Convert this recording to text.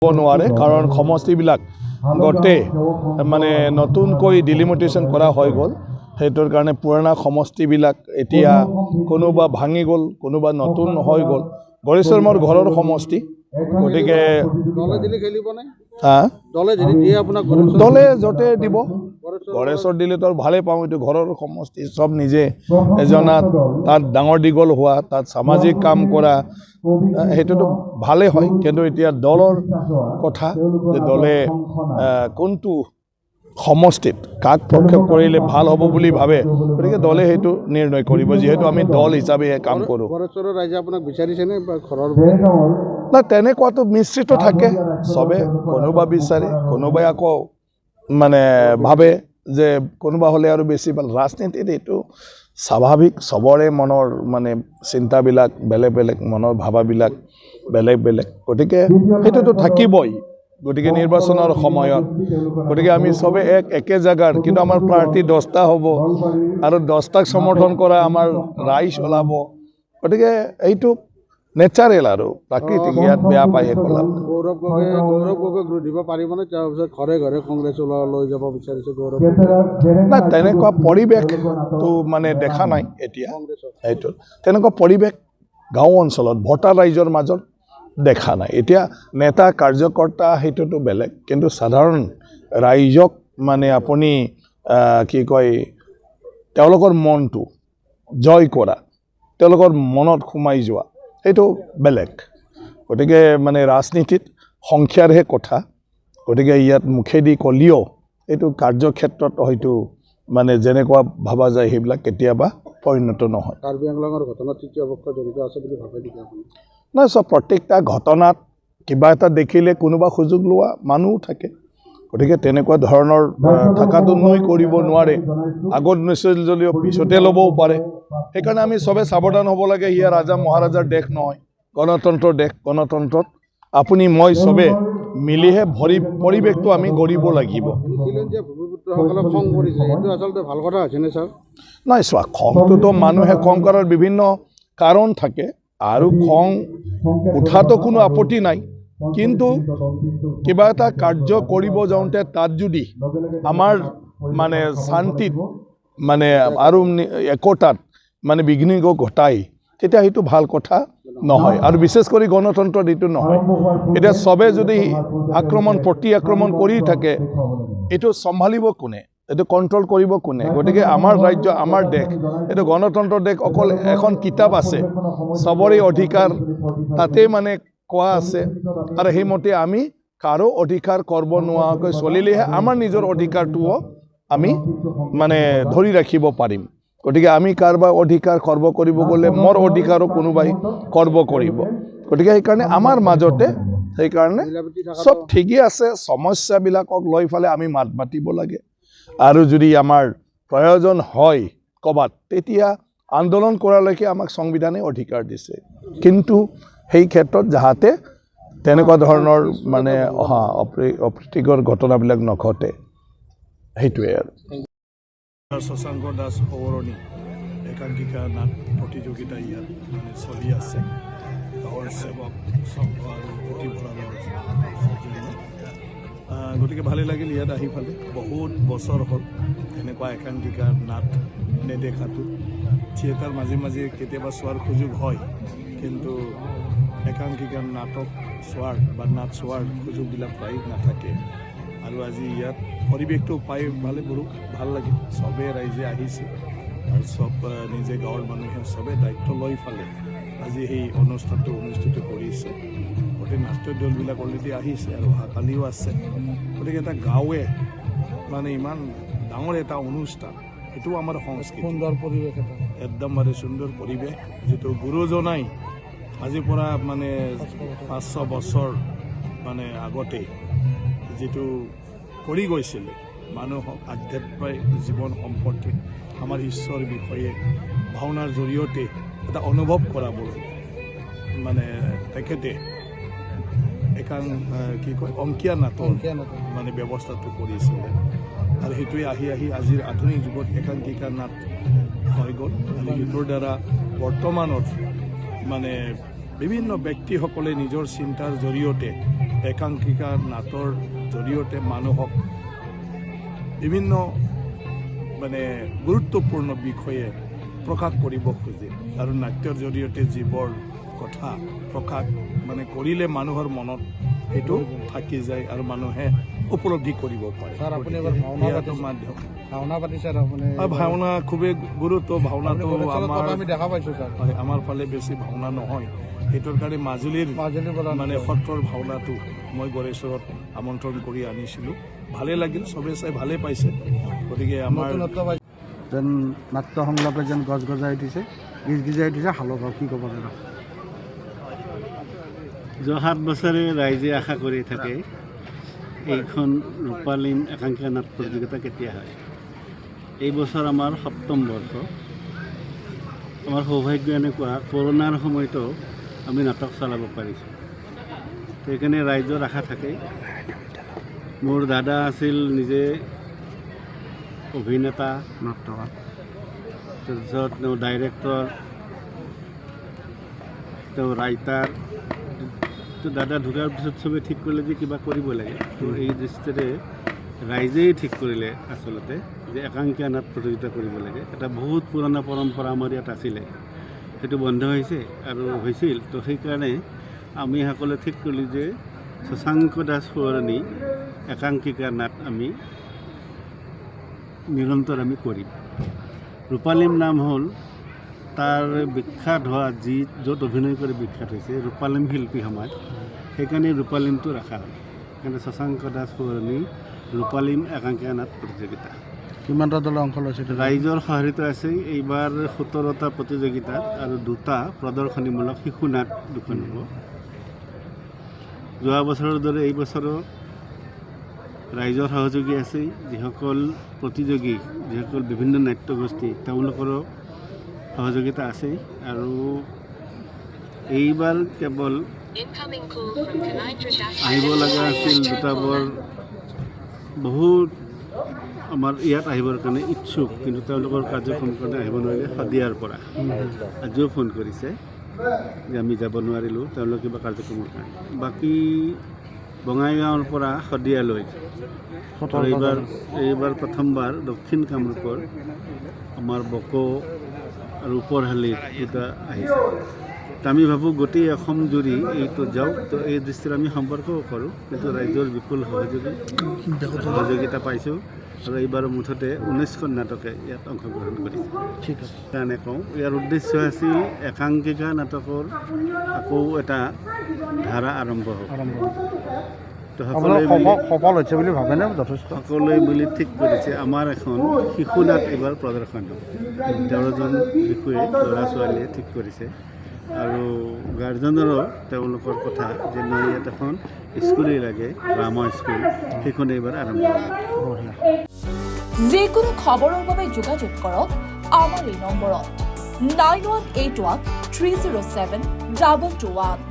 নোৱাৰে কাৰণ সমষ্টিবিলাক গোটেই মানে নতুনকৈ ডিলিমিটেশ্যন কৰা হৈ গ'ল সেইটোৰ কাৰণে পুৰণা সমষ্টিবিলাক এতিয়া কোনোবা ভাঙি গ'ল কোনোবা নতুন হৈ গ'ল গড়েশ্বৰ মোৰ ঘৰৰ সমষ্টি গতিকে দলে য'তে দিব গড়েশ্বৰ দিলে তো ভালেই পাওঁ এইটো ঘৰৰ সমষ্টি চব নিজে এজনা তাত ডাঙৰ দীঘল হোৱা তাত সামাজিক কাম কৰা সেইটোতো ভালেই হয় কিন্তু এতিয়া দলৰ কথা যে দলে কোনটো সমষ্টিত কাক প্ৰক্ষেপ কৰিলে ভাল হ'ব বুলি ভাবে গতিকে দলে সেইটো নিৰ্ণয় কৰিব যিহেতু আমি দল হিচাপে কাম কৰোঁ না তেনেকুৱাটো মিশ্ৰিত থাকে চবে কোনোবা বিচাৰে কোনোবাই আকৌ মানে ভাবে যে কোনোবা হ'লে আৰু বেছি ভাল ৰাজনীতিত এইটো স্বাভাৱিক চবৰে মনৰ মানে চিন্তাবিলাক বেলেগ বেলেগ মনৰ ভাবাবিলাক বেলেগ বেলেগ গতিকে সেইটোতো থাকিবই গতিকে নিৰ্বাচনৰ সময়ত গতিকে আমি চবে একে জায়গাৰ কিন্তু আমাৰ প্ৰাৰ্থী 10টা হ'ব আৰু 10টাক সমৰ্থন কৰা আমাৰ ৰাইজ ওলাব গতিকে এইটো নেচাৰেল আৰু প্ৰাকৃতিক ইয়াত বেয়া পাই ক'লা গৌৰৱ গগৈ দিব পাৰিবনে তাৰপিছত ঘৰে ঘৰে কংগ্ৰেছ লৈ যাব বিচাৰিছে গৌৰৱ না তেনেকুৱা পৰিৱেশটো মানে দেখা নাই এতিয়া সেইটো তেনেকুৱা পৰিৱেশ গাঁও অঞ্চলত ভোটাৰ ৰাইজৰ মাজত দেখা নাই এতিয়া নেতা কাৰ্যকৰ্তা সেইটোতো বেলেগ কিন্তু সাধাৰণ ৰাইজক মানে আপুনি কি কয় তেওঁলোকৰ মনটো জয় কৰা তেওঁলোকৰ মনত সোমাই যোৱা এইটো বেলেগ গতিকে মানে ৰাজনীতিত সংখ্যাৰহে কথা গতিকে ইয়াত মুখেদি কলিও এইটো কাৰ্যক্ষেত্ৰত হয়তো মানে যেনেকুৱা ভাবা যায় সেইবিলাক কেতিয়াবা পৰিণত নহয় কাৰ্বি আংলঙৰ ঘটনাত তৃতীয় পক্ষ জড়িত আছে বুলি ভাবে নেকি আপুনি নাই চব প্ৰত্যেকটা ঘটনাত কিবা এটা দেখিলে কোনোবা সুযোগ লোৱা মানুহ থাকে গতিকে তেনেকুৱা ধৰণৰ থকাটো নৈ কৰিব নোৱাৰে আগত নিশ্চয় যদিও পিছতে ল'বও পাৰে সেইকাৰণে আমি চবে সাৱধান হ'ব লাগে ইয়া ৰাজা মহাৰাজাৰ দেশ নহয় গণতন্ত্ৰৰ দেশ গণতন্ত্ৰত আপুনি মই চবে মিলিহে পৰিৱেশটো আমি গঢ়িব লাগিব নাই চোৱা খংটোতো মানুহে খং কৰাৰ বিভিন্ন কাৰণ থাকে আৰু খং উঠাতো কোনো আপত্তি নাই কিন্তু কিবা এটা কাৰ্য কৰিব যাওঁতে তাত যদি আমাৰ মানে শান্তিত মানে আৰু একতাত মানে বিঘ্ন ঘটাই তেতিয়া সেইটো ভাল কথা নহয় আৰু বিশেষ কৰি গণতন্ত্ৰত এইটো নহয় এতিয়া চবে যদি প্ৰতি আক্ৰমণ কৰি থাকে এইটো চম্ভালিব কোনে এইটো কণ্ট্ৰল কৰিব কোনে গতিকে আমাৰ ৰাজ্য আমাৰ দেশ এইটো গণতন্ত্ৰৰ দেশ অকল এখন কিতাপ আছে চবৰে অধিকাৰ তাতে মানে কোৱা আছে আৰু সেইমতে আমি কাৰো অধিকাৰ কৰিব নোৱাৰাকৈ চলিলেহে আমাৰ নিজৰ অধিকাৰটোও আমি মানে ধৰি ৰাখিব পাৰিম গতিকে আমি কাৰোবাৰ অধিকাৰ খৰ্ব কৰিব গ'লে মোৰ অধিকাৰো কোনোবাই খৰ্ব কৰিব গতিকে সেইকাৰণে আমাৰ মাজতে সেইকাৰণে চব ঠিকেই আছে সমস্যাবিলাকক লৈ ফালে আমি মাত মাতিব লাগে আৰু যদি আমাৰ প্ৰয়োজন হয় ক'বাত তেতিয়া আন্দোলন কৰালৈকে আমাক সংবিধানে অধিকাৰ দিছে কিন্তু সেই ক্ষেত্ৰত যাহাতে তেনেকুৱা ধৰণৰ মানে অপ্ৰীতিকৰ ঘটনাবিলাক নঘটে সেইটোৱে আৰু শশাংক দাস সৌৰণী একাংকিকা নাট প্ৰতিযোগিতা ইয়াত মানে চলি আছে গাঁৱৰ সেৱক আৰু পুথিভঁৰালৰ গতিকে ভালেই লাগিল ইয়াত আহি ফালে বহুত বছৰ হ'ল এনেকুৱা একাংকিকা নাট নেদেখাটো থিয়েটাৰ মাজে মাজে কেতিয়াবা চোৱাৰ সুযোগ হয় কিন্তু একাংকিকা নাটক চোৱাৰ বা নাট চোৱাৰ সুযোগবিলাক প্ৰায় নাথাকে আৰু আজি ইয়াত পৰিৱেশটো পাই ভাল লাগিল চবে ৰাইজে আহিছে আৰু চব নিজে গাঁৱৰ মানুহে চবে দায়িত্ব লৈ ফালে আজি সেই অনুষ্ঠানটো অনুষ্ঠিত কৰিছে গোটেই নাট্য দলবিলাক অলৰেডি আহিছে আৰু অহাকালিও আছে গতিকে এটা গাঁৱে মানে ইমান ডাঙৰ এটা অনুষ্ঠান এইটো আমাৰ সংস্কৃতি সুন্দৰ পৰিৱেশ এটা একদম মানে সুন্দৰ পৰিৱেশ যিটো গুৰুজনাই আজিৰ পৰা মানে 500 বছৰ মানে আগতে যিটো কৰি গৈছিলে মানুহক আধ্যাত্মিক জীৱন সম্পৰ্কে আমাৰ ঈশ্বৰ বিষয়ে ভাওনাৰ জৰিয়তে এটা অনুভৱ কৰাবলৈ মানে তেখেতে কি কয় অংকীয়া নাটৰ মানে ব্যৱস্থাটো কৰিছিলে আৰু সেইটোৱে আহি আজিৰ আধুনিক যুগত একাংকিকা নাট হৈ গ'ল আৰু সেইটোৰ দ্বাৰা বৰ্তমানত মানে বিভিন্ন ব্যক্তিসকলে নিজৰ চিন্তাৰ জৰিয়তে একাংকিকা নাটৰ জৰিয়তে মানুহক বিভিন্ন মানে গুৰুত্বপূৰ্ণ বিষয়ে প্ৰকাশ কৰিব খোজে আৰু নাট্যৰ জৰিয়তে যিবোৰ কথা প্ৰকাশ মানে কৰিলে মানুহৰ মনত সেইটো থাকি যায় আৰু মানুহে উপলব্ধি কৰিব পাৰে। স্যাৰ আপনি এবাৰ ভাওনা ইয়াতো পাতিছে, মাধ্যম ভাওনা পাতি স্যাৰ আপনি ভাওনা খুবেই গুৰুত্ব ভাওনাটো আমাৰ আমি দেখা পাইছো স্যাৰ হয় আমাৰ ফালে বেছি ভাওনা নহয় সেইটোৰ কাৰণে মাজুলীৰ মাজুলীৰ পৰা মানে সত্ৰৰ ভাওনাটো মই গড়েশ্বৰত আমন্ত্ৰণ কৰি আনিছিলোঁ ভালে লাগিল চবে চাই ভালে পাইছে গতিকে আমাৰ নতুনত্ব পাইছে যেন নাট্য সংলাপে যেন গছ গজাই উঠিছে গিজ গিজাই উঠিছে হালকা কি ক'ব দাদা? যোৱা 7 বছৰে ৰাইজে আশা কৰি থাকে এইখন ৰূপালীন একাংকিকা নাট প্ৰতিযোগিতা কেতিয়া হয়। এই বছৰ আমাৰ 7ম বৰ্ষ। আমাৰ সৌভাগ্য এনেকুৱা কৰোণাৰ সময়তো আমি নাটক চলাব পাৰিছোঁ, সেইকাৰণে ৰাইজৰ আশা থাকে। মোৰ দাদা আছিল নিজে অভিনেতা, নাট্যকাৰ তাৰপিছত তেওঁ ডাইৰেক্টৰ, তেওঁ ৰাইটাৰ। তো দাদা ঢুকাৰ পিছত চবেই ঠিক কৰিলে যে কিবা কৰিব লাগে, তো এই দৃষ্টিৰে ৰাইজেই ঠিক কৰিলে আচলতে যে একাংকিকা নাট প্ৰতিযোগিতা কৰিব লাগে। এটা বহুত পুৰণা পৰম্পৰা আমাৰ ইয়াত আছিলে, সেইটো বন্ধ হৈছে আৰু হৈছিল। তো সেইকাৰণে আমি সকলোৱে ঠিক কৰিলোঁ যে শশাংক দাস সোঁৱৰণী একাংকিকা নাট আমি নিৰন্তৰ আমি কৰিম। ৰূপালীম নাম হ'ল তাৰ বিখ্যাত হোৱা য'ত অভিনয় কৰি বিখ্যাত হৈছে ৰূপালীম শিল্পী সমাজ, সেইকাৰণে ৰূপালীমটো ৰখা হয়। সেইকাৰণে শশাংক দাস সোঁৱৰণী ৰূপালীম একাংকিকা নাট প্ৰতিযোগিতা। কিমানটা দলে অংশ লৈছে? ৰাইজৰ সহায়তা আছে এইবাৰ 17টা প্ৰতিযোগিতাত আৰু 2টা প্ৰদৰ্শনীমূলক শিশু নাট 2খন হ'ব। যোৱা বছৰৰ দৰে এই বছৰো ৰাইজৰ সহযোগী আছে, যিসকল প্ৰতিযোগী, যিসকল বিভিন্ন নাট্যগোষ্ঠী তেওঁলোকৰো সহযোগিতা আছে। আৰু এইবাৰ কেৱল আহিব লগা আছিল 2টা বৰ বহুত আমাৰ ইয়াত আহিবৰ কাৰণে ইচ্ছুক, কিন্তু তেওঁলোকৰ কাৰ্যক্ৰমৰ কাৰণে আহিব নোৱাৰিলে শদিয়াৰ পৰা। আজিও ফোন কৰিছে যে আমি যাব নোৱাৰিলোঁ তেওঁলোকে কিবা কাৰ্যক্ৰমৰ কাৰণে। বাকী বঙাইগাঁৱৰ পৰা শদিয়ালৈ এইবাৰ প্ৰথমবাৰ দক্ষিণ কামৰূপৰ আমাৰ বকো আৰু ওপৰহালিৰ দুটা আহিছে। তো আমি ভাবোঁ গোটেই অসম জুৰি এইটো যাওক। তো এই দৃষ্টিৰে আমি সম্পৰ্কও কৰোঁ, কিন্তু ৰাইজৰ বিপুল সহযোগিতা পাইছোঁ আৰু এইবাৰ মুঠতে 19খন নাটকে ইয়াত অংশগ্ৰহণ কৰিছে। ঠিক আছে। সেইকাৰণে কওঁ ইয়াৰ উদ্দেশ্য আছিল একাংকিকা নাটকৰ আকৌ এটা ধাৰা আৰম্ভ হ'ব। তো সফল হৈছে বুলি ভাবেনে? যথেষ্ট সকলোৱে মিলি ঠিক কৰিছে আমাৰ এখন শিশু নাট এইবাৰ প্ৰদৰ্শন হ'ব। 13জন শিশুৱে ল'ৰা ছোৱালীয়ে ঠিক কৰিছে আৰু গাৰ্জেনৰো তেওঁলোকৰ কথা যে মই ইয়াত এখন স্কুলেই লাগে, ৰামা স্কুল, সেইখন এইবাৰ আৰম্ভ হ'ব। যিকোনো খবৰৰ বাবে যোগাযোগ কৰক আমাৰ এই নম্বৰত 9181 307 221।